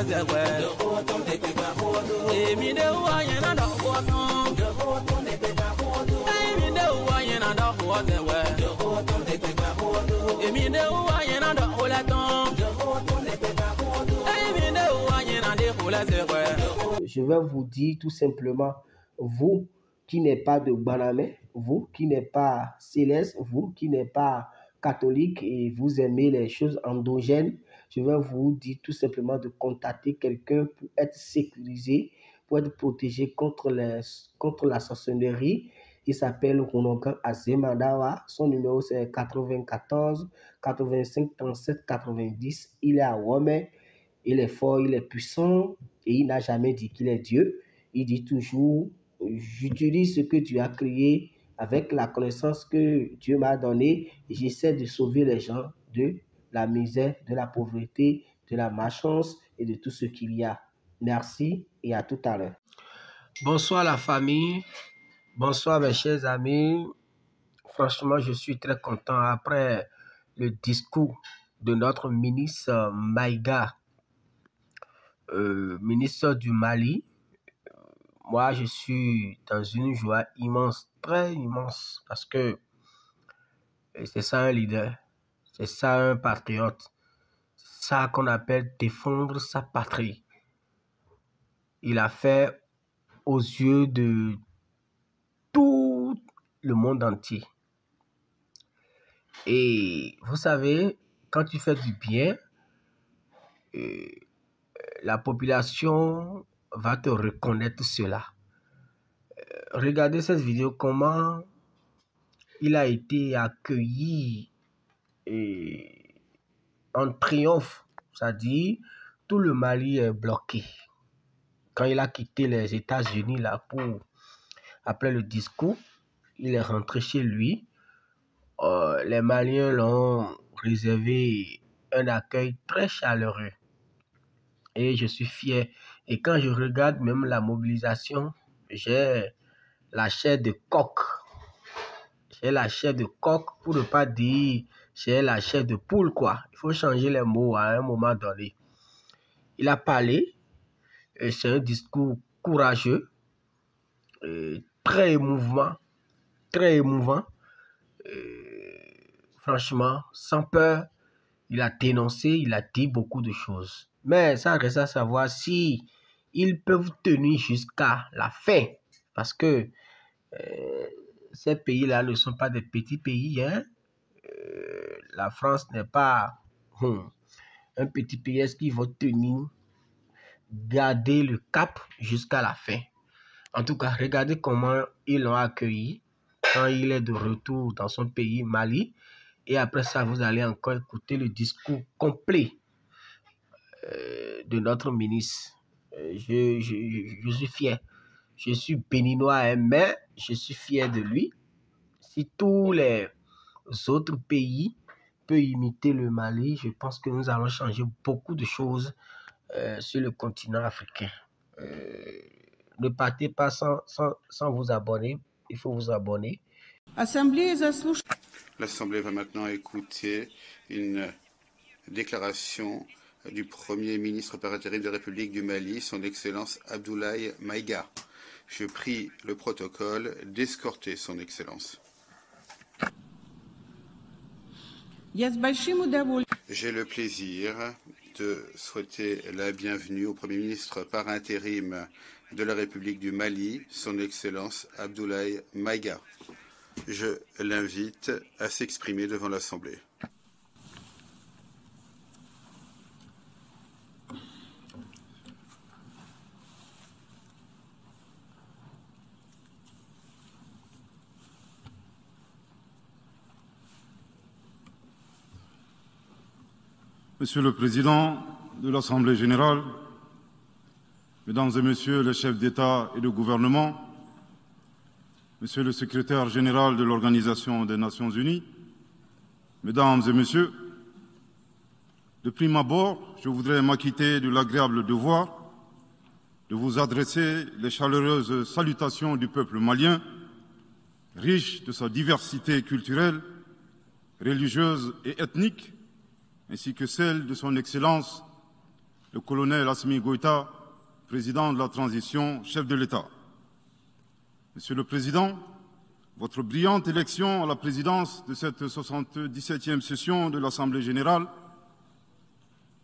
Je vais vous dire tout simplement, vous qui n'êtes pas de Banamé, vous qui n'êtes pas céleste, vous qui n'êtes pas catholique et vous aimez les choses endogènes, je vais vous dire tout simplement de contacter quelqu'un pour être sécurisé, pour être protégé contre la sorcellerie. Il s'appelle Runokan Azemadawa. Son numéro c'est 94 85 37 90. Il est à Rome. Il est fort, il est puissant et il n'a jamais dit qu'il est Dieu. Il dit toujours, j'utilise ce que Dieu a créé avec la connaissance que Dieu m'a donnée et j'essaie de sauver les gens de la misère, de la pauvreté, de la malchance et de tout ce qu'il y a. Merci et à tout à l'heure. Bonsoir la famille, bonsoir mes chers amis. Franchement, je suis très content après le discours de notre ministre Maïga, ministre du Mali. Moi, je suis dans une joie immense, très immense, parce que c'est ça un leader, c'est ça un patriote, c'est ça qu'on appelle défendre sa patrie. Il a fait aux yeux de tout le monde entier. Et vous savez, quand tu fais du bien, la population va te reconnaître cela. Regardez cette vidéo, comment il a été accueilli en triomphe, c'est-à-dire tout le Mali est bloqué. Quand il a quitté les États-Unis là après le discours, il est rentré chez lui. Les Maliens l'ont réservé un accueil très chaleureux. Et je suis fier. Et quand je regarde même la mobilisation, j'ai la chair de coq. J'ai la chair de coq pour ne pas dire j'ai la chair de poule, quoi. Il faut changer les mots à un moment donné. Il a parlé. C'est un discours courageux, très émouvant, très émouvant. Franchement, sans peur, il a dénoncé, il a dit beaucoup de choses. Mais ça reste à savoir si ils peuvent tenir jusqu'à la fin. Parce que ces pays-là ne sont pas des petits pays. Hein? La France n'est pas un petit pays. Est-ce qu'ils vont tenir, garder le cap jusqu'à la fin? En tout cas, regardez comment ils l'ont accueilli quand il est de retour dans son pays, Mali. Et après ça, vous allez encore écouter le discours complet de notre ministre. Je suis fier. Je suis béninois, hein, mais je suis fier de lui. Si tous les autres pays peuvent imiter le Mali, je pense que nous allons changer beaucoup de choses sur le continent africain. Ne partez pas sans vous abonner. Il faut vous abonner. L'Assemblée va maintenant écouter une déclaration du Premier ministre par intérim de la République du Mali, son Excellence Abdoulaye Maïga. Je prie le protocole d'escorter son Excellence. J'ai le plaisir de souhaiter la bienvenue au Premier ministre par intérim de la République du Mali, son Excellence Abdoulaye Maïga. Je l'invite à s'exprimer devant l'Assemblée. Monsieur le Président de l'Assemblée générale, Mesdames et Messieurs les chefs d'État et de gouvernement, Monsieur le Secrétaire général de l'Organisation des Nations Unies, Mesdames et Messieurs, de prime abord, je voudrais m'acquitter de l'agréable devoir de vous adresser les chaleureuses salutations du peuple malien, riche de sa diversité culturelle, religieuse et ethnique, ainsi que celle de son Excellence le colonel Assimi Goïta, président de la transition, chef de l'État. Monsieur le Président, votre brillante élection à la présidence de cette 77e session de l'Assemblée générale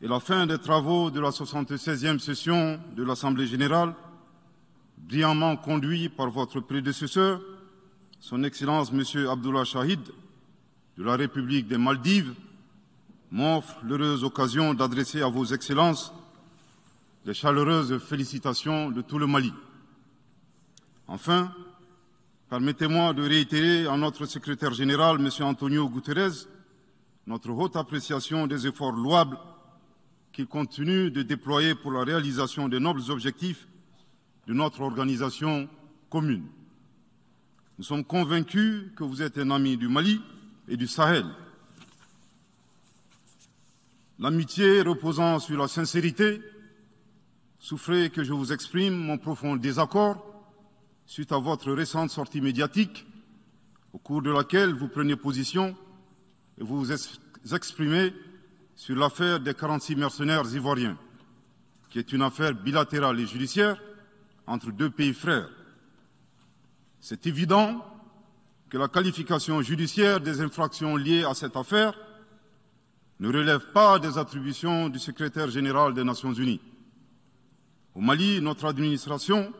et la fin des travaux de la 76e session de l'Assemblée générale, brillamment conduit par votre prédécesseur, Son Excellence M. Abdullah Shahid, de la République des Maldives, m'offre l'heureuse occasion d'adresser à vos Excellences les chaleureuses félicitations de tout le Mali. Enfin, permettez-moi de réitérer à notre secrétaire général, M. Antonio Guterres, notre haute appréciation des efforts louables qu'il continue de déployer pour la réalisation des nobles objectifs de notre organisation commune. Nous sommes convaincus que vous êtes un ami du Mali et du Sahel. L'amitié reposant sur la sincérité, souffrez que je vous exprime mon profond désaccord suite à votre récente sortie médiatique, au cours de laquelle vous prenez position et vous vous exprimez sur l'affaire des 46 mercenaires ivoiriens, qui est une affaire bilatérale et judiciaire entre deux pays frères. C'est évident que la qualification judiciaire des infractions liées à cette affaire ne relève pas des attributions du secrétaire général des Nations Unies. Au Mali, notre administration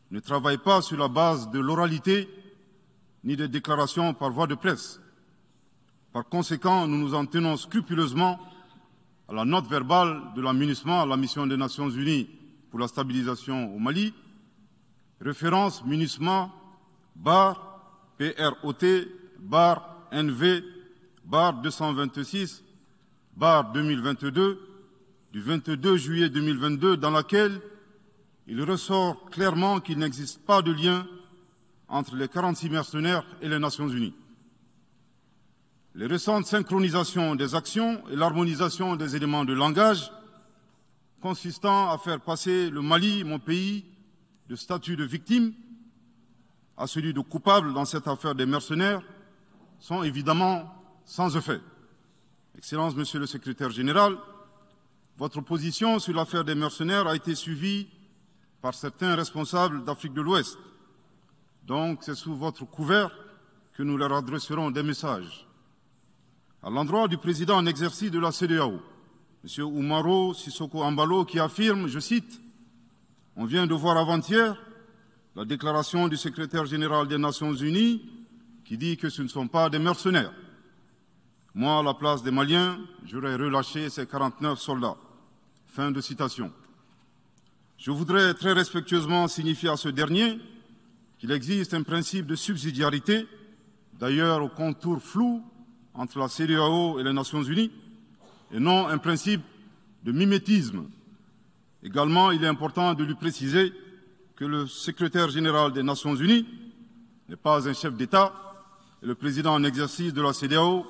ne travaille pas sur la base de l'oralité ni des déclarations par voie de presse. Par conséquent, nous nous en tenons scrupuleusement à la note verbale de la MINUSMA, la mission des Nations Unies pour la stabilisation au Mali, référence MINUSMA bar PROT bar NV bar 226 bar 2022 du 22 juillet 2022, dans laquelle il ressort clairement qu'il n'existe pas de lien entre les 46 mercenaires et les Nations Unies. Les récentes synchronisations des actions et l'harmonisation des éléments de langage consistant à faire passer le Mali, mon pays, de statut de victime à celui de coupable dans cette affaire des mercenaires sont évidemment sans effet. Excellence, Monsieur le Secrétaire général, votre position sur l'affaire des mercenaires a été suivie par certains responsables d'Afrique de l'Ouest. Donc, c'est sous votre couvert que nous leur adresserons des messages. À l'endroit du président en exercice de la CEDEAO, M. Umaro Sissoko Embalo, qui affirme, je cite, « On vient de voir avant-hier la déclaration du secrétaire général des Nations Unies qui dit que ce ne sont pas des mercenaires. Moi, à la place des Maliens, j'aurais relâché ces 49 soldats. » Fin de citation. Je voudrais très respectueusement signifier à ce dernier qu'il existe un principe de subsidiarité, d'ailleurs au contour flou entre la CEDEAO et les Nations Unies, et non un principe de mimétisme. Également, il est important de lui préciser que le secrétaire général des Nations Unies n'est pas un chef d'État et le président en exercice de la CEDEAO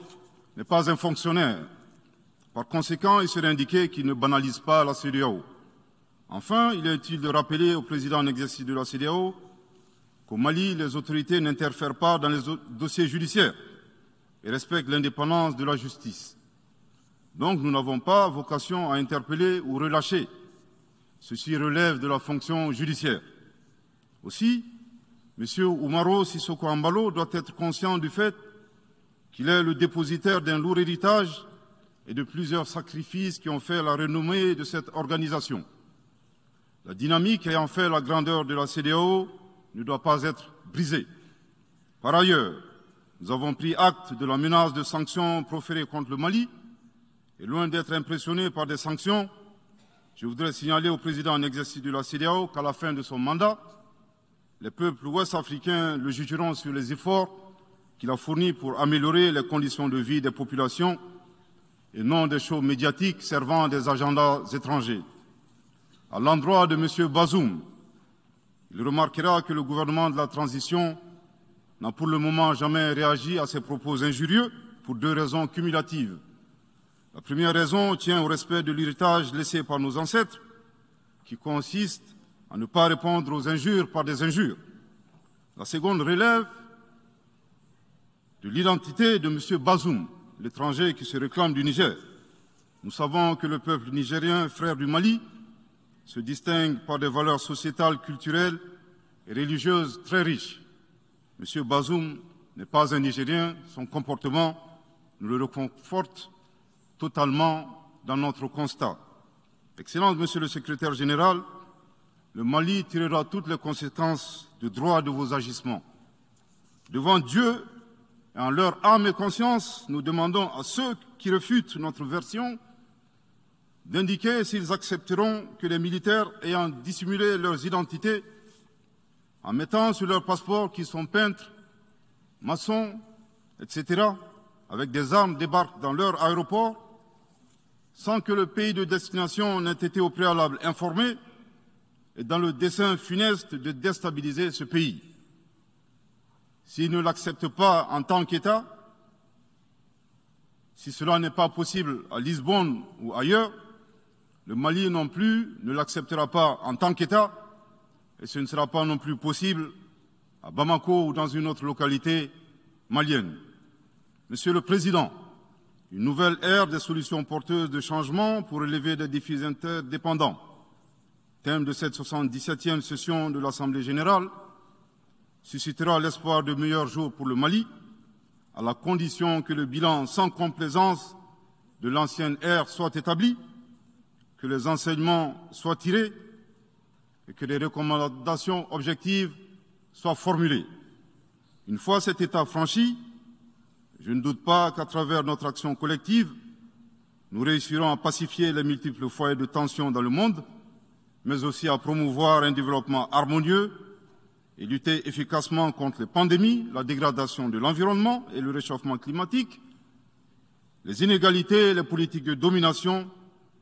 n'est pas un fonctionnaire. Par conséquent, il serait indiqué qu'il ne banalise pas la CEDEAO. Enfin, il est utile de rappeler au président en exercice de la CEDEAO qu'au Mali, les autorités n'interfèrent pas dans les dossiers judiciaires et respectent l'indépendance de la justice. Donc, nous n'avons pas vocation à interpeller ou relâcher. Ceci relève de la fonction judiciaire. Aussi, M. Umaro Sissoko Embalo doit être conscient du fait qu'il est le dépositaire d'un lourd héritage et de plusieurs sacrifices qui ont fait la renommée de cette organisation. La dynamique ayant fait la grandeur de la CEDEAO ne doit pas être brisée. Par ailleurs, nous avons pris acte de la menace de sanctions proférées contre le Mali et loin d'être impressionnés par des sanctions, je voudrais signaler au président en exercice de la CEDEAO qu'à la fin de son mandat, les peuples ouest-africains le jugeront sur les efforts qu'il a fournis pour améliorer les conditions de vie des populations et non des shows médiatiques servant des agendas étrangers. À l'endroit de M. Bazoum, il remarquera que le gouvernement de la transition n'a pour le moment jamais réagi à ces propos injurieux pour deux raisons cumulatives. La première raison tient au respect de l'héritage laissé par nos ancêtres, qui consiste à ne pas répondre aux injures par des injures. La seconde relève de l'identité de M. Bazoum, l'étranger qui se réclame du Niger. Nous savons que le peuple nigérien, frère du Mali, se distingue par des valeurs sociétales, culturelles et religieuses très riches. M. Bazoum n'est pas un Nigérien, son comportement nous le reconforte totalement dans notre constat. Excellence, Monsieur le Secrétaire général, le Mali tirera toutes les conséquences de droit de vos agissements. Devant Dieu et en leur âme et conscience, nous demandons à ceux qui refutent notre version d'indiquer s'ils accepteront que les militaires ayant dissimulé leurs identités en mettant sur leur passeport qu'ils sont peintres, maçons, etc., avec des armes débarquent dans leur aéroport sans que le pays de destination n'ait été au préalable informé et dans le dessein funeste de déstabiliser ce pays. S'ils ne l'acceptent pas en tant qu'État, si cela n'est pas possible à Lisbonne ou ailleurs, le Mali non plus ne l'acceptera pas en tant qu'État et ce ne sera pas non plus possible à Bamako ou dans une autre localité malienne. Monsieur le Président, une nouvelle ère des solutions porteuses de changement pour relever des défis interdépendants. Thème de cette 77e session de l'Assemblée générale suscitera l'espoir de meilleurs jours pour le Mali, à la condition que le bilan sans complaisance de l'ancienne ère soit établi, que les enseignements soient tirés et que les recommandations objectives soient formulées. Une fois cet état franchi, je ne doute pas qu'à travers notre action collective, nous réussirons à pacifier les multiples foyers de tension dans le monde, mais aussi à promouvoir un développement harmonieux et lutter efficacement contre les pandémies, la dégradation de l'environnement et le réchauffement climatique, les inégalités et les politiques de domination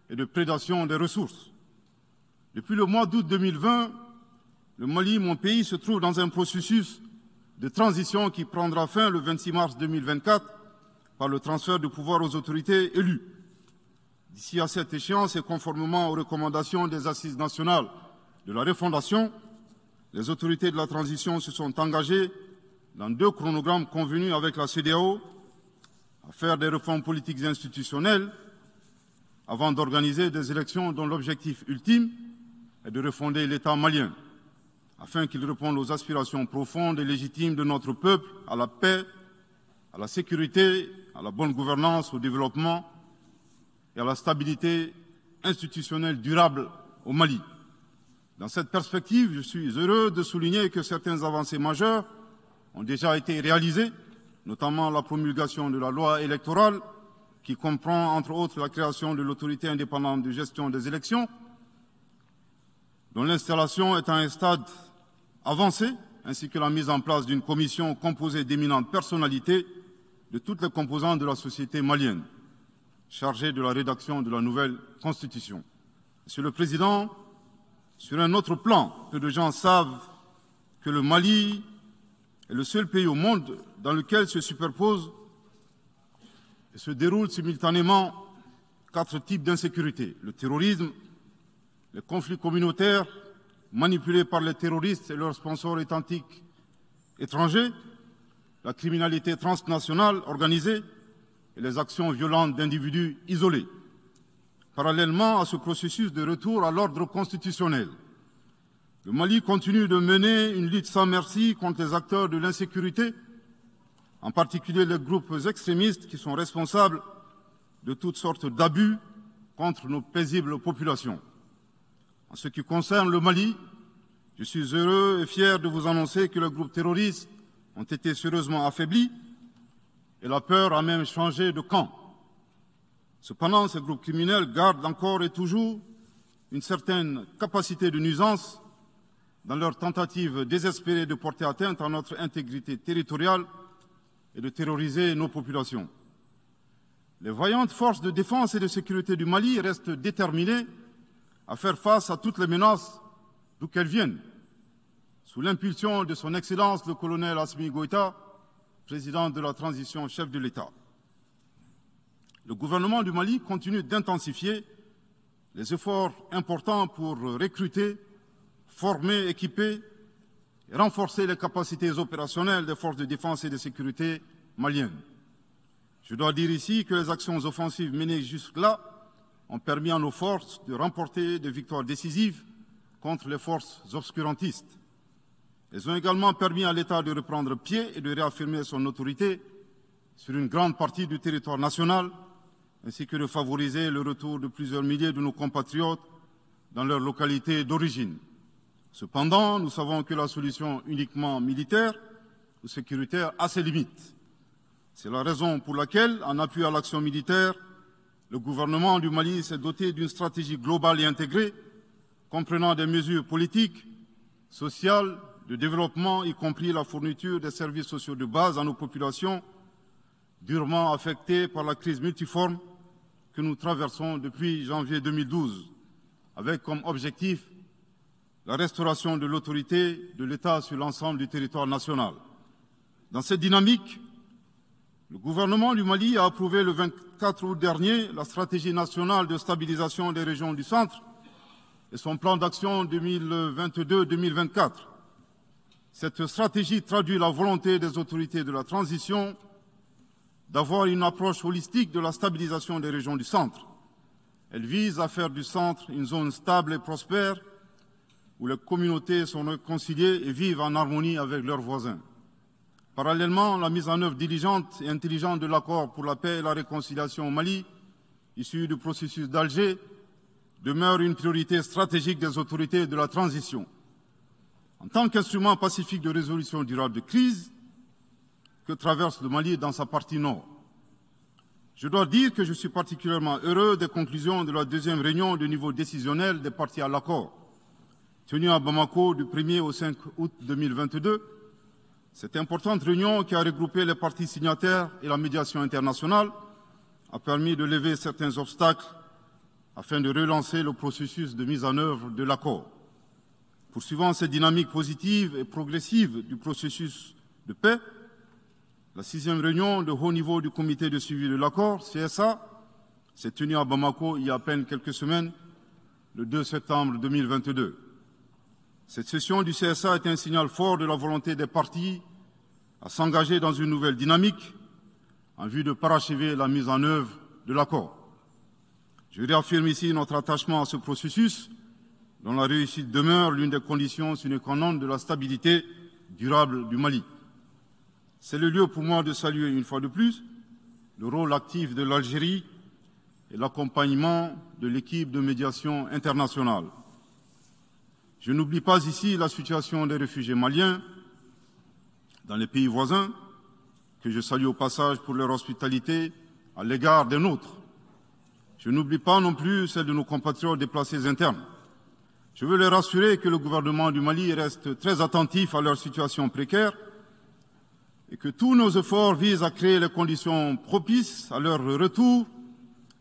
et de prédation des ressources. Depuis le mois d'août 2020, le Mali, mon pays, se trouve dans un processus de transition qui prendra fin le 26 mars 2024 par le transfert de pouvoir aux autorités élues. D'ici à cette échéance et conformément aux recommandations des Assises nationales de la refondation, les autorités de la transition se sont engagées dans 2 chronogrammes convenus avec la CEDEAO à faire des réformes politiques et institutionnelles avant d'organiser des élections dont l'objectif ultime est de refonder l'État malien, afin qu'il réponde aux aspirations profondes et légitimes de notre peuple à la paix, à la sécurité, à la bonne gouvernance, au développement et à la stabilité institutionnelle durable au Mali. Dans cette perspective, je suis heureux de souligner que certaines avancées majeures ont déjà été réalisées, notamment la promulgation de la loi électorale, qui comprend entre autres la création de l'autorité indépendante de gestion des élections, dont l'installation est à un stade avancé, ainsi que la mise en place d'une commission composée d'éminentes personnalités de toutes les composantes de la société malienne, chargée de la rédaction de la nouvelle Constitution. Monsieur le Président, sur un autre plan, peu de gens savent que le Mali est le seul pays au monde dans lequel se superposent et se déroulent simultanément 4 types d'insécurité: le terrorisme, les conflits communautaires manipulés par les terroristes et leurs sponsors étatiques étrangers, la criminalité transnationale organisée et les actions violentes d'individus isolés. Parallèlement à ce processus de retour à l'ordre constitutionnel, le Mali continue de mener une lutte sans merci contre les acteurs de l'insécurité, en particulier les groupes extrémistes qui sont responsables de toutes sortes d'abus contre nos paisibles populations. En ce qui concerne le Mali, je suis heureux et fier de vous annoncer que les groupes terroristes ont été sérieusement affaiblis et la peur a même changé de camp. Cependant, ces groupes criminels gardent encore et toujours une certaine capacité de nuisance dans leur tentative désespérée de porter atteinte à notre intégrité territoriale et de terroriser nos populations. Les vaillantes forces de défense et de sécurité du Mali restent déterminées à faire face à toutes les menaces d'où qu'elles viennent, sous l'impulsion de son Excellence le colonel Assimi Goïta, président de la transition, chef de l'État. Le gouvernement du Mali continue d'intensifier les efforts importants pour recruter, former, équiper et renforcer les capacités opérationnelles des forces de défense et de sécurité maliennes. Je dois dire ici que les actions offensives menées jusque-là ont permis à nos forces de remporter des victoires décisives contre les forces obscurantistes. Elles ont également permis à l'État de reprendre pied et de réaffirmer son autorité sur une grande partie du territoire national, ainsi que de favoriser le retour de plusieurs milliers de nos compatriotes dans leur localité d'origine. Cependant, nous savons que la solution uniquement militaire ou sécuritaire a ses limites. C'est la raison pour laquelle, en appui à l'action militaire, le gouvernement du Mali s'est doté d'une stratégie globale et intégrée, comprenant des mesures politiques, sociales, de développement, y compris la fourniture des services sociaux de base à nos populations, durement affectées par la crise multiforme que nous traversons depuis janvier 2012, avec comme objectif la restauration de l'autorité de l'État sur l'ensemble du territoire national. Dans cette dynamique, le gouvernement du Mali a approuvé le 24 août dernier la stratégie nationale de stabilisation des régions du centre et son plan d'action 2022-2024. Cette stratégie traduit la volonté des autorités de la transition d'avoir une approche holistique de la stabilisation des régions du centre. Elle vise à faire du centre une zone stable et prospère où les communautés sont réconciliées et vivent en harmonie avec leurs voisins. Parallèlement, la mise en œuvre diligente et intelligente de l'accord pour la paix et la réconciliation au Mali, issu du processus d'Alger, demeure une priorité stratégique des autorités de la transition. En tant qu'instrument pacifique de résolution durable de crise que traverse le Mali dans sa partie nord, je dois dire que je suis particulièrement heureux des conclusions de la deuxième réunion de niveau décisionnel des parties à l'accord, tenue à Bamako du 1er au 5 août 2022. Cette importante réunion qui a regroupé les parties signataires et la médiation internationale a permis de lever certains obstacles afin de relancer le processus de mise en œuvre de l'accord. Poursuivant cette dynamique positive et progressive du processus de paix, la 6e réunion de haut niveau du comité de suivi de l'accord, CSA, s'est tenue à Bamako il y a à peine quelques semaines, le 2 septembre 2022. Cette session du CSA est un signal fort de la volonté des parties à s'engager dans une nouvelle dynamique en vue de parachever la mise en œuvre de l'accord. Je réaffirme ici notre attachement à ce processus, dont la réussite demeure l'une des conditions sine qua non de la stabilité durable du Mali. C'est le lieu pour moi de saluer une fois de plus le rôle actif de l'Algérie et l'accompagnement de l'équipe de médiation internationale. Je n'oublie pas ici la situation des réfugiés maliens dans les pays voisins, que je salue au passage pour leur hospitalité à l'égard des nôtres. Je n'oublie pas non plus celle de nos compatriotes déplacés internes. Je veux les rassurer que le gouvernement du Mali reste très attentif à leur situation précaire et que tous nos efforts visent à créer les conditions propices à leur retour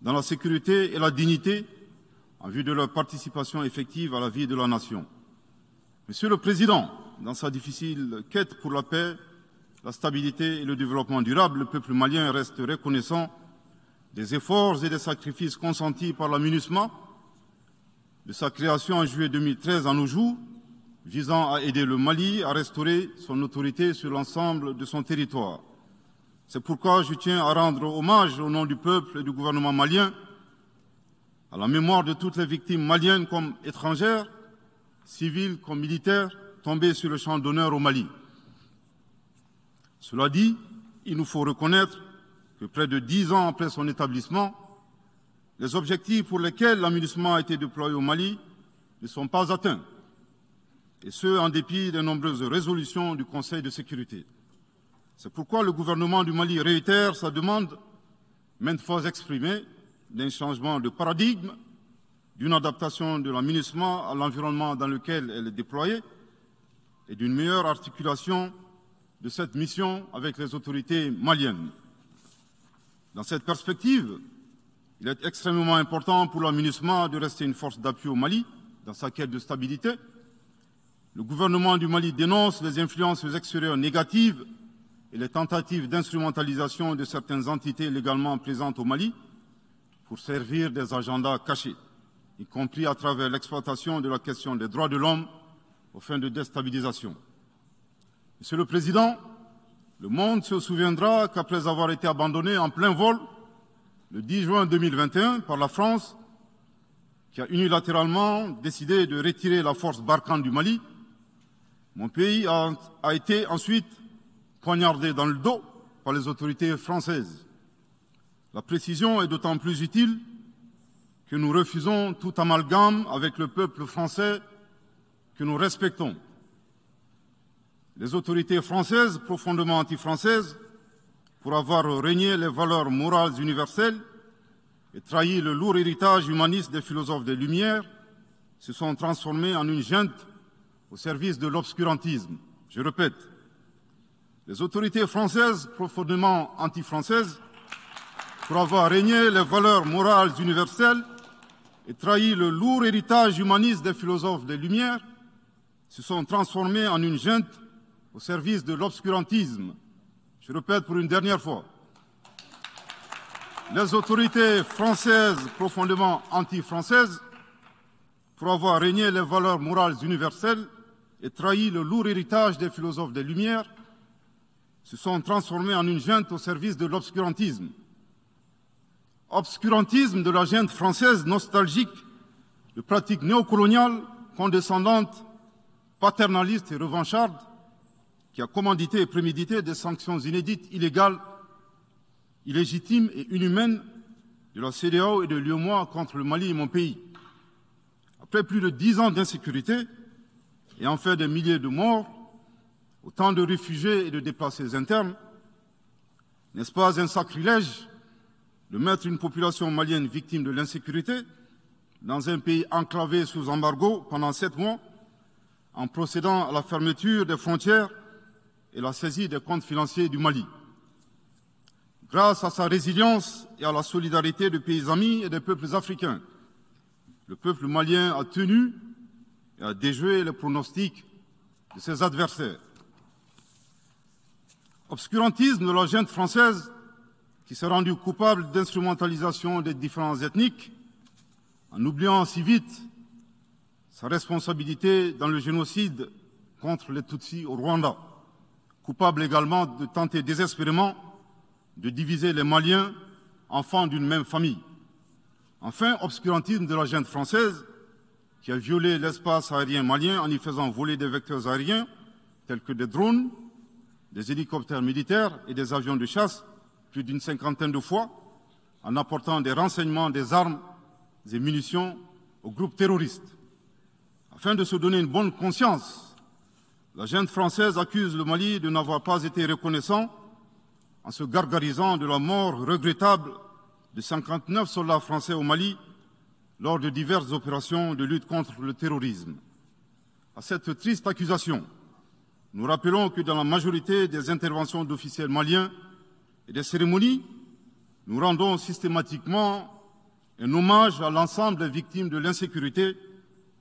dans la sécurité et la dignité en vue de leur participation effective à la vie de la nation. Monsieur le Président, dans sa difficile quête pour la paix, la stabilité et le développement durable, le peuple malien reste reconnaissant des efforts et des sacrifices consentis par la MINUSMA, de sa création en juillet 2013 à nos jours, visant à aider le Mali à restaurer son autorité sur l'ensemble de son territoire. C'est pourquoi je tiens à rendre hommage au nom du peuple et du gouvernement malien à la mémoire de toutes les victimes maliennes comme étrangères, civiles comme militaires, tombées sur le champ d'honneur au Mali. Cela dit, il nous faut reconnaître que près de 10 ans après son établissement, les objectifs pour lesquels l'aménagement a été déployé au Mali ne sont pas atteints, et ce, en dépit des nombreuses résolutions du Conseil de sécurité. C'est pourquoi le gouvernement du Mali réitère sa demande, maintes fois exprimée, d'un changement de paradigme, d'une adaptation de l'aménagement à l'environnement dans lequel elle est déployée et d'une meilleure articulation de cette mission avec les autorités maliennes. Dans cette perspective, il est extrêmement important pour l'aménagement de rester une force d'appui au Mali dans sa quête de stabilité. Le gouvernement du Mali dénonce les influences extérieures négatives et les tentatives d'instrumentalisation de certaines entités légalement présentes au Mali pour servir des agendas cachés, y compris à travers l'exploitation de la question des droits de l'homme aux fins de déstabilisation. Monsieur le Président, le monde se souviendra qu'après avoir été abandonné en plein vol le 10 juin 2021 par la France qui a unilatéralement décidé de retirer la force Barkhane du Mali, mon pays a été ensuite poignardé dans le dos par les autorités françaises. La précision est d'autant plus utile que nous refusons tout amalgame avec le peuple français que nous respectons. Les autorités françaises, profondément anti-françaises, pour avoir renié les valeurs morales universelles et trahi le lourd héritage humaniste des philosophes des Lumières, se sont transformées en une junte au service de l'obscurantisme. Je répète, les autorités françaises, profondément anti-françaises, pour avoir renié les valeurs morales universelles et trahi le lourd héritage humaniste des philosophes des Lumières, se sont transformées en une junte au service de l'obscurantisme. Je répète pour une dernière fois. Les autorités françaises profondément anti-françaises, pour avoir renié les valeurs morales universelles et trahi le lourd héritage des philosophes des Lumières, se sont transformées en une junte au service de l'obscurantisme. Obscurantisme de la junte française nostalgique de pratiques néocoloniales, condescendantes, paternalistes et revanchardes, qui a commandité et prémédité des sanctions inédites, illégales, illégitimes et inhumaines de la CEDEAO et de l'UEMOA contre le Mali et mon pays. Après plus de 10 ans d'insécurité et en fait des milliers de morts, autant de réfugiés et de déplacés internes, n'est-ce pas un sacrilège de mettre une population malienne victime de l'insécurité dans un pays enclavé sous embargo pendant 7 mois, en procédant à la fermeture des frontières et la saisie des comptes financiers du Mali. Grâce à sa résilience et à la solidarité de pays amis et des peuples africains, le peuple malien a tenu et a déjoué les pronostics de ses adversaires. Obscurantisme de la junte française qui s'est rendue coupable d'instrumentalisation des différences ethniques, en oubliant si vite sa responsabilité dans le génocide contre les Tutsis au Rwanda, coupable également de tenter désespérément de diviser les Maliens, enfants d'une même famille. Enfin, obscurantisme de la junte française qui a violé l'espace aérien malien en y faisant voler des vecteurs aériens tels que des drones, des hélicoptères militaires et des avions de chasse plus d'une 50aine de fois, en apportant des renseignements, des armes et munitions aux groupes terroristes. Afin de se donner une bonne conscience, la junte française accuse le Mali de n'avoir pas été reconnaissant en se gargarisant de la mort regrettable de 59 soldats français au Mali lors de diverses opérations de lutte contre le terrorisme. À cette triste accusation, nous rappelons que dans la majorité des interventions d'officiels maliens et des cérémonies, nous rendons systématiquement un hommage à l'ensemble des victimes de l'insécurité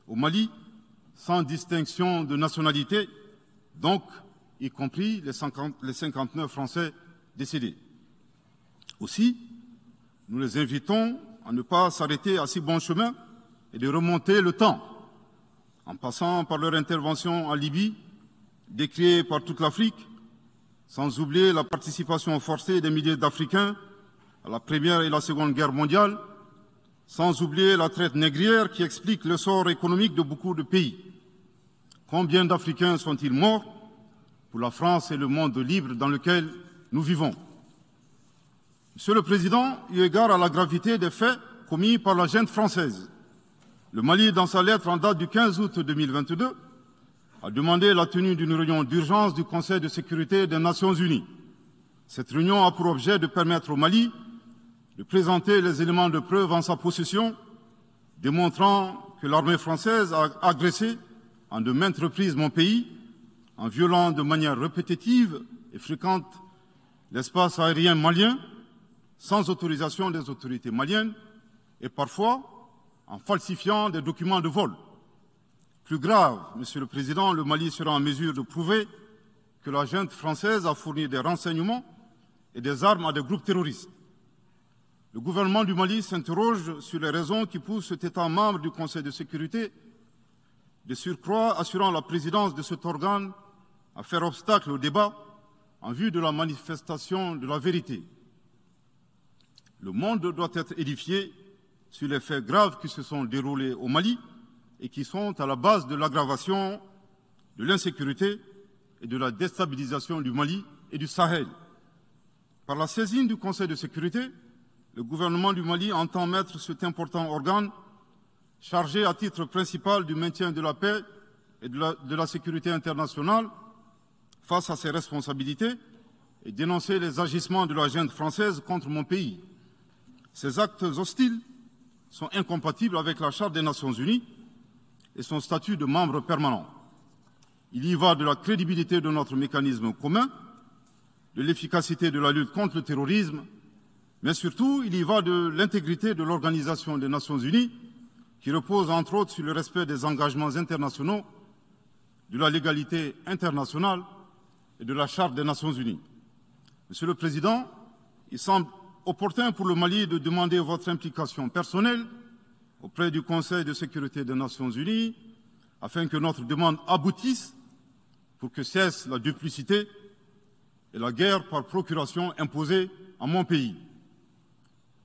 au Mali, sans distinction de nationalité, donc y compris les 59 Français décédés. Aussi, nous les invitons à ne pas s'arrêter à si bon chemin et de remonter le temps, en passant par leur intervention en Libye, décriée par toute l'Afrique, sans oublier la participation forcée des milliers d'Africains à la Première et la Seconde Guerre mondiale, sans oublier la traite négrière qui explique le sort économique de beaucoup de pays. Combien d'Africains sont-ils morts pour la France et le monde libre dans lequel nous vivons? Monsieur le Président, eu égard à la gravité des faits commis par la junte française, le Mali, dans sa lettre en date du 15 août 2022, a demandé la tenue d'une réunion d'urgence du Conseil de sécurité des Nations Unies. Cette réunion a pour objet de permettre au Mali de présenter les éléments de preuve en sa possession, démontrant que l'armée française a agressé en de maintes reprises mon pays, en violant de manière répétitive et fréquente l'espace aérien malien, sans autorisation des autorités maliennes, et parfois en falsifiant des documents de vol. Plus grave, Monsieur le Président, le Mali sera en mesure de prouver que la junte française a fourni des renseignements et des armes à des groupes terroristes. Le gouvernement du Mali s'interroge sur les raisons qui poussent cet État membre du Conseil de sécurité, de surcroît assurant la présidence de cet organe, à faire obstacle au débat en vue de la manifestation de la vérité. Le monde doit être édifié sur les faits graves qui se sont déroulés au Mali et qui sont à la base de l'aggravation de l'insécurité et de la déstabilisation du Mali et du Sahel. Par la saisine du Conseil de sécurité, le gouvernement du Mali entend mettre cet important organe chargé à titre principal du maintien de la paix et de la sécurité internationale face à ses responsabilités et dénoncer les agissements de la junte française contre mon pays. Ces actes hostiles sont incompatibles avec la Charte des Nations Unies et son statut de membre permanent. Il y va de la crédibilité de notre mécanisme commun, de l'efficacité de la lutte contre le terrorisme, mais surtout, il y va de l'intégrité de l'Organisation des Nations Unies, qui repose entre autres sur le respect des engagements internationaux, de la légalité internationale et de la Charte des Nations Unies. Monsieur le Président, il semble opportun pour le Mali de demander votre implication personnelle auprès du Conseil de sécurité des Nations Unies afin que notre demande aboutisse pour que cesse la duplicité et la guerre par procuration imposée à mon pays.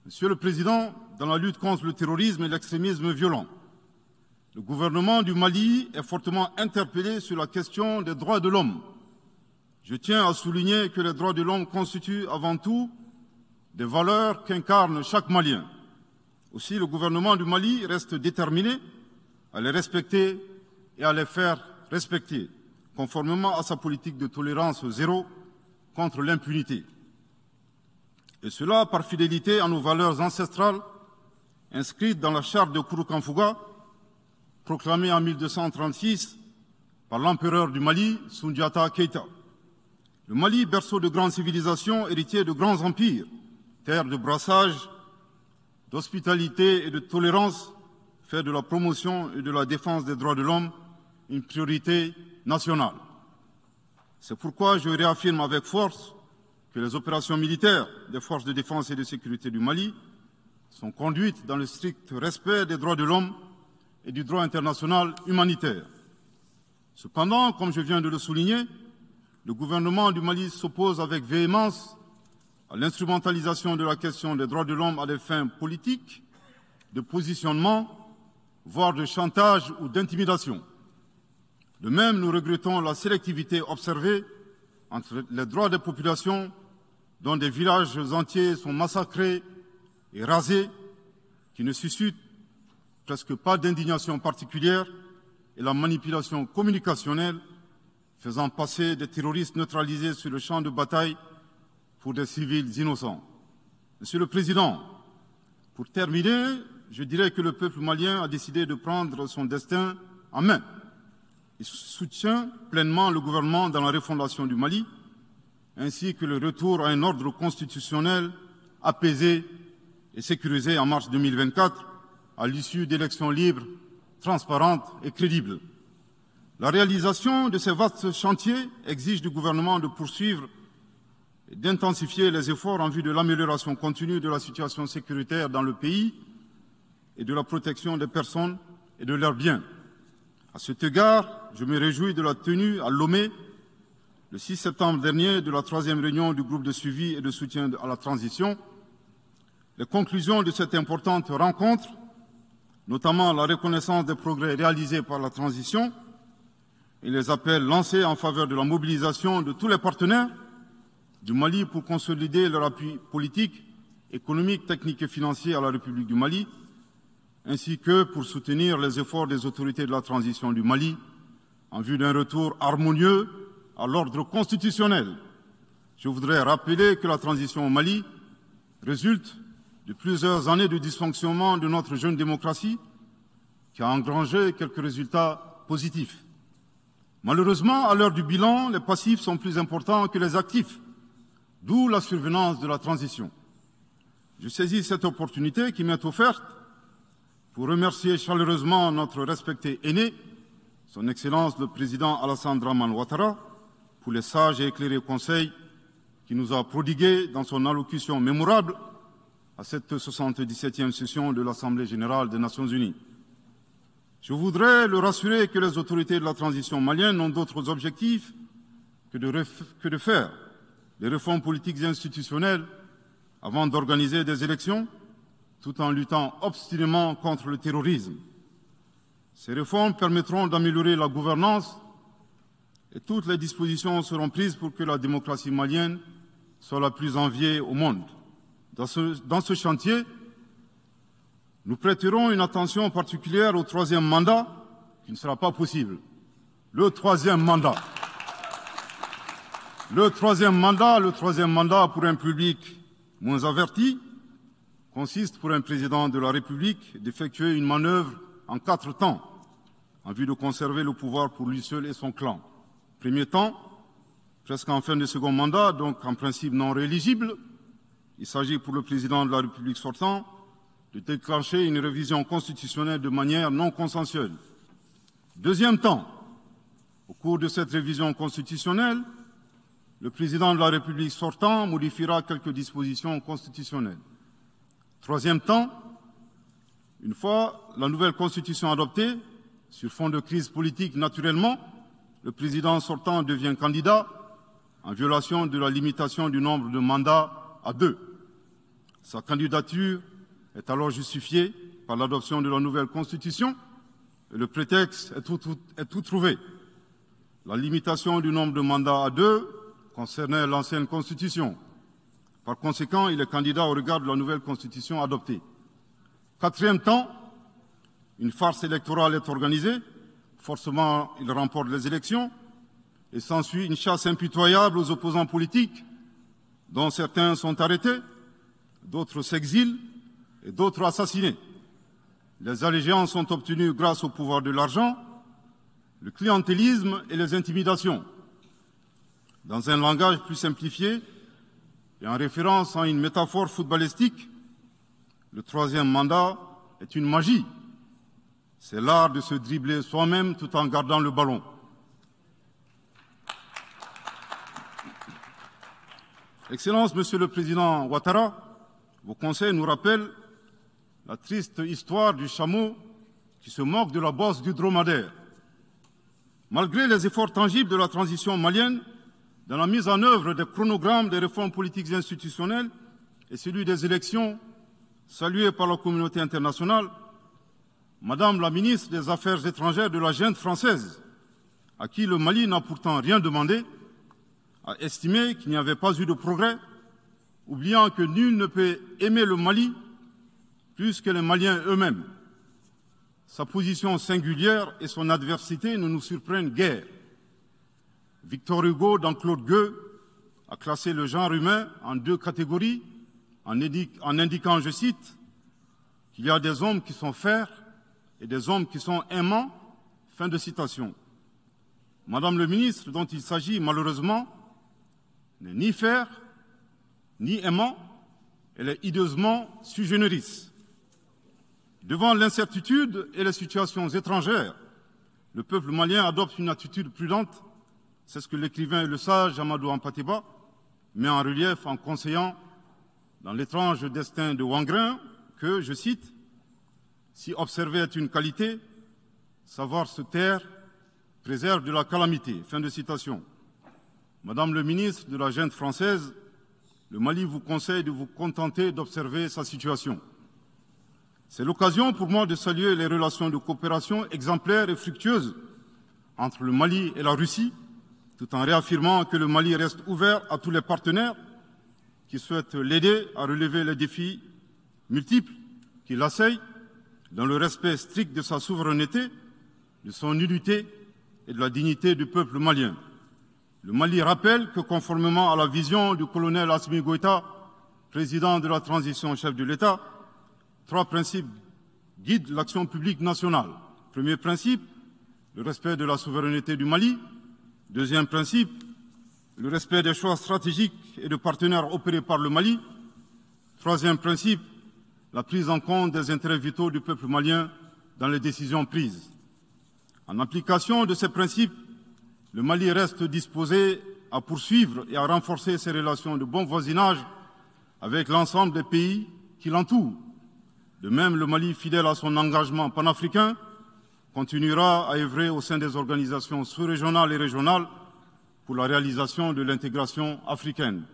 Monsieur le Président, dans la lutte contre le terrorisme et l'extrémisme violent, le gouvernement du Mali est fortement interpellé sur la question des droits de l'homme. Je tiens à souligner que les droits de l'homme constituent avant tout des valeurs qu'incarne chaque Malien. Aussi, le gouvernement du Mali reste déterminé à les respecter et à les faire respecter, conformément à sa politique de tolérance zéro contre l'impunité. Et cela par fidélité à nos valeurs ancestrales inscrites dans la charte de Kouroukanfouga, proclamée en 1236 par l'empereur du Mali, Soundiata Keïta. Le Mali, berceau de grandes civilisations, héritier de grands empires, terre de brassage, d'hospitalité et de tolérance, fait de la promotion et de la défense des droits de l'homme une priorité nationale. C'est pourquoi je réaffirme avec force que les opérations militaires des forces de défense et de sécurité du Mali sont conduites dans le strict respect des droits de l'homme et du droit international humanitaire. Cependant, comme je viens de le souligner, le gouvernement du Mali s'oppose avec véhémence à l'instrumentalisation de la question des droits de l'homme à des fins politiques, de positionnement, voire de chantage ou d'intimidation. De même, nous regrettons la sélectivité observée entre les droits des populations dont des villages entiers sont massacrés et rasés, qui ne suscitent presque pas d'indignation particulière, et la manipulation communicationnelle faisant passer des terroristes neutralisés sur le champ de bataille pour des civils innocents. Monsieur le Président, pour terminer, je dirais que le peuple malien a décidé de prendre son destin en main. Il soutient pleinement le gouvernement dans la refondation du Mali, ainsi que le retour à un ordre constitutionnel apaisé et sécurisé en mars 2024, à l'issue d'élections libres, transparentes et crédibles. La réalisation de ces vastes chantiers exige du gouvernement de poursuivre et d'intensifier les efforts en vue de l'amélioration continue de la situation sécuritaire dans le pays et de la protection des personnes et de leurs biens. À cet égard, je me réjouis de la tenue à Lomé, le 6 septembre dernier, de la 3e réunion du groupe de suivi et de soutien à la transition. Les conclusions de cette importante rencontre, notamment la reconnaissance des progrès réalisés par la transition et les appels lancés en faveur de la mobilisation de tous les partenaires du Mali pour consolider leur appui politique, économique, technique et financier à la République du Mali, ainsi que pour soutenir les efforts des autorités de la transition du Mali en vue d'un retour harmonieux à l'ordre constitutionnel. Je voudrais rappeler que la transition au Mali résulte de plusieurs années de dysfonctionnement de notre jeune démocratie qui a engrangé quelques résultats positifs. Malheureusement, à l'heure du bilan, les passifs sont plus importants que les actifs, d'où la survenance de la transition. Je saisis cette opportunité qui m'est offerte pour remercier chaleureusement notre respecté aîné, son Excellence le Président Alassane Dramane Ouattara, pour les sages et éclairés conseils qu'il nous a prodigués dans son allocution mémorable à cette 77e session de l'Assemblée générale des Nations unies. Je voudrais le rassurer que les autorités de la transition malienne n'ont d'autres objectifs que de faire des réformes politiques et institutionnelles avant d'organiser des élections tout en luttant obstinément contre le terrorisme. Ces réformes permettront d'améliorer la gouvernance et toutes les dispositions seront prises pour que la démocratie malienne soit la plus enviée au monde. Dans ce chantier, nous prêterons une attention particulière au troisième mandat, qui ne sera pas possible. Le troisième mandat. Le troisième mandat pour un public moins averti consiste pour un président de la République d'effectuer une manœuvre en 4 temps, en vue de conserver le pouvoir pour lui seul et son clan. Premier temps, presque en fin de second mandat, donc en principe non rééligible, il s'agit pour le président de la République sortant de déclencher une révision constitutionnelle de manière non consensuelle. Deuxième temps, au cours de cette révision constitutionnelle, le président de la République sortant modifiera quelques dispositions constitutionnelles. Troisième temps, une fois la nouvelle constitution adoptée, sur fond de crise politique naturellement, le président sortant devient candidat en violation de la limitation du nombre de mandats à 2. Sa candidature est alors justifiée par l'adoption de la nouvelle constitution et le prétexte est tout trouvé. La limitation du nombre de mandats à 2 concernait l'ancienne constitution. Par conséquent, il est candidat au regard de la nouvelle constitution adoptée. Quatrième temps, une farce électorale est organisée. Forcément, il remporte les élections et s'ensuit une chasse impitoyable aux opposants politiques, dont certains sont arrêtés, d'autres s'exilent et d'autres assassinés. Les allégeances sont obtenues grâce au pouvoir de l'argent, le clientélisme et les intimidations. Dans un langage plus simplifié et en référence à une métaphore footballistique, le troisième mandat est une magie. C'est l'art de se dribbler soi-même tout en gardant le ballon. Excellence, Monsieur le Président Ouattara, vos conseils nous rappellent la triste histoire du chameau qui se moque de la bosse du dromadaire. Malgré les efforts tangibles de la transition malienne, dans la mise en œuvre des chronogrammes des réformes politiques et institutionnelles et celui des élections saluées par la communauté internationale, Madame la ministre des Affaires étrangères de la junte française, à qui le Mali n'a pourtant rien demandé, a estimé qu'il n'y avait pas eu de progrès, oubliant que nul ne peut aimer le Mali plus que les Maliens eux-mêmes. Sa position singulière et son adversité ne nous surprennent guère. Victor Hugo, dans Claude Gueux, a classé le genre humain en 2 catégories, en indiquant, je cite, qu'il y a des hommes qui sont fers et des hommes qui sont aimants. Fin de citation. Madame le ministre, dont il s'agit malheureusement, n'est ni fer, ni aimant, elle est hideusement sui generis. Devant l'incertitude et les situations étrangères, le peuple malien adopte une attitude prudente. C'est ce que l'écrivain et le sage Amadou Hampâté-Bâ met en relief en conseillant dans l'étrange destin de Wangrin que, je cite, « Si observer est une qualité, savoir se taire préserve de la calamité ». Fin de citation. Madame le ministre de la junte française, le Mali vous conseille de vous contenter d'observer sa situation. C'est l'occasion pour moi de saluer les relations de coopération exemplaires et fructueuses entre le Mali et la Russie, tout en réaffirmant que le Mali reste ouvert à tous les partenaires qui souhaitent l'aider à relever les défis multiples qui l'assaillent, dans le respect strict de sa souveraineté, de son unité et de la dignité du peuple malien. Le Mali rappelle que, conformément à la vision du colonel Assimi Goïta, président de la transition chef de l'État, 3 principes guident l'action publique nationale. Premier principe, le respect de la souveraineté du Mali. Deuxième principe, le respect des choix stratégiques et de partenaires opérés par le Mali. Troisième principe, la prise en compte des intérêts vitaux du peuple malien dans les décisions prises. En application de ces principes, le Mali reste disposé à poursuivre et à renforcer ses relations de bon voisinage avec l'ensemble des pays qui l'entourent. De même, le Mali, fidèle à son engagement panafricain, continuera à œuvrer au sein des organisations sous-régionales et régionales pour la réalisation de l'intégration africaine.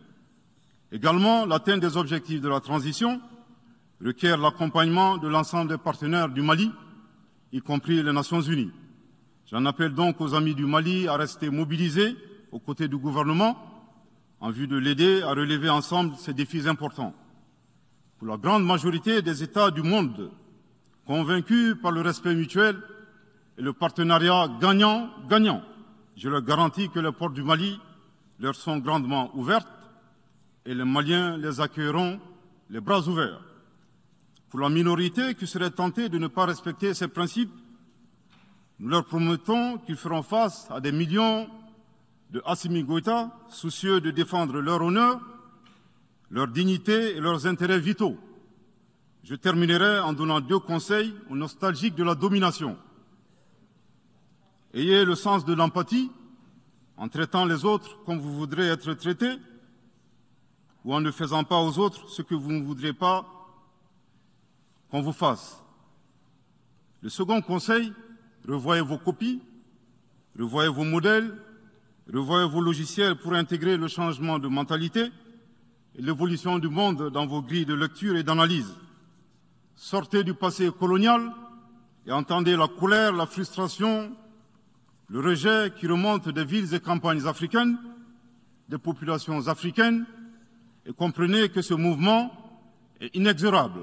Également, l'atteinte des objectifs de la transition requiert l'accompagnement de l'ensemble des partenaires du Mali, y compris les Nations Unies. J'en appelle donc aux amis du Mali à rester mobilisés aux côtés du gouvernement en vue de l'aider à relever ensemble ces défis importants. Pour la grande majorité des États du monde, convaincus par le respect mutuel et le partenariat gagnant-gagnant, je leur garantis que les portes du Mali leur sont grandement ouvertes et les Maliens les accueilleront les bras ouverts. Pour la minorité qui serait tentée de ne pas respecter ces principes, nous leur promettons qu'ils feront face à des millions de Assimi Goïta, soucieux de défendre leur honneur, leur dignité et leurs intérêts vitaux. Je terminerai en donnant 2 conseils aux nostalgiques de la domination. Ayez le sens de l'empathie en traitant les autres comme vous voudrez être traités ou en ne faisant pas aux autres ce que vous ne voudrez pas qu'on vous fasse. Le second conseil, revoyez vos copies, revoyez vos modèles, revoyez vos logiciels pour intégrer le changement de mentalité et l'évolution du monde dans vos grilles de lecture et d'analyse. Sortez du passé colonial et entendez la colère, la frustration, le rejet qui remonte des villes et campagnes africaines, des populations africaines, et comprenez que ce mouvement est inexorable.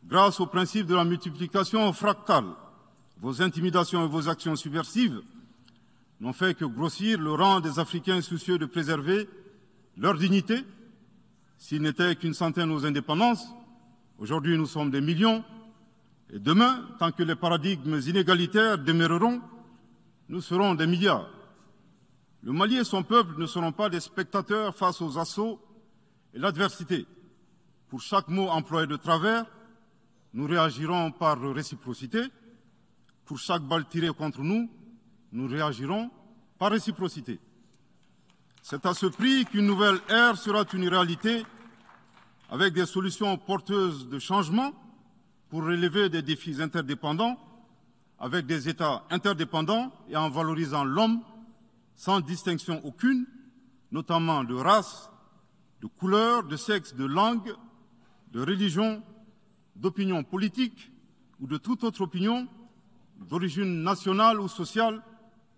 Grâce au principe de la multiplication fractale, vos intimidations et vos actions subversives n'ont fait que grossir le rang des Africains soucieux de préserver leur dignité. S'il n'était qu'une centaine aux indépendances, aujourd'hui nous sommes des millions, et demain, tant que les paradigmes inégalitaires demeureront, nous serons des milliards. Le Mali et son peuple ne seront pas des spectateurs face aux assauts et l'adversité. Pour chaque mot employé de travers, nous réagirons par réciprocité. Pour chaque balle tirée contre nous, nous réagirons par réciprocité. C'est à ce prix qu'une nouvelle ère sera une réalité avec des solutions porteuses de changement pour relever des défis interdépendants, avec des États interdépendants et en valorisant l'homme sans distinction aucune, notamment de race, de couleur, de sexe, de langue, de religion, d'opinion politique ou de toute autre opinion, d'origine nationale ou sociale,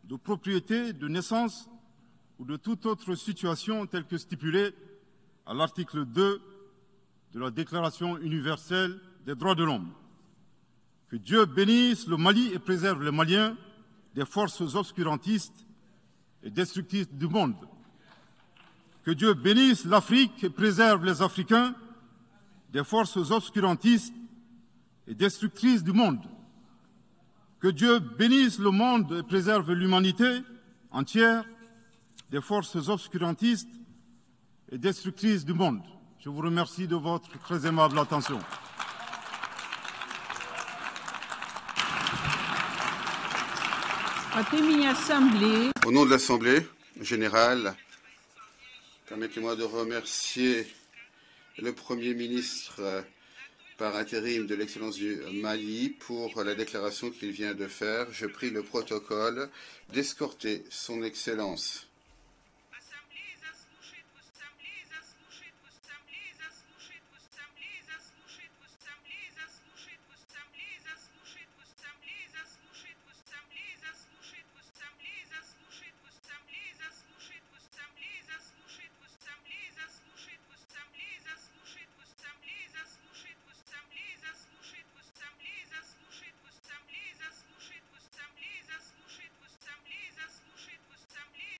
de propriété, de naissance ou de toute autre situation telle que stipulée à l'article 2 de la Déclaration universelle des droits de l'homme. Que Dieu bénisse le Mali et préserve les Maliens des forces obscurantistes et destructrices du monde. Que Dieu bénisse l'Afrique et préserve les Africains des forces obscurantistes et destructrices du monde. Que Dieu bénisse le monde et préserve l'humanité entière des forces obscurantistes et destructrices du monde. Je vous remercie de votre très aimable attention. Au nom de l'Assemblée générale, permettez-moi de remercier le Premier ministre par intérim de l'Excellence du Mali pour la déclaration qu'il vient de faire. Je prie le protocole d'escorter son Excellence.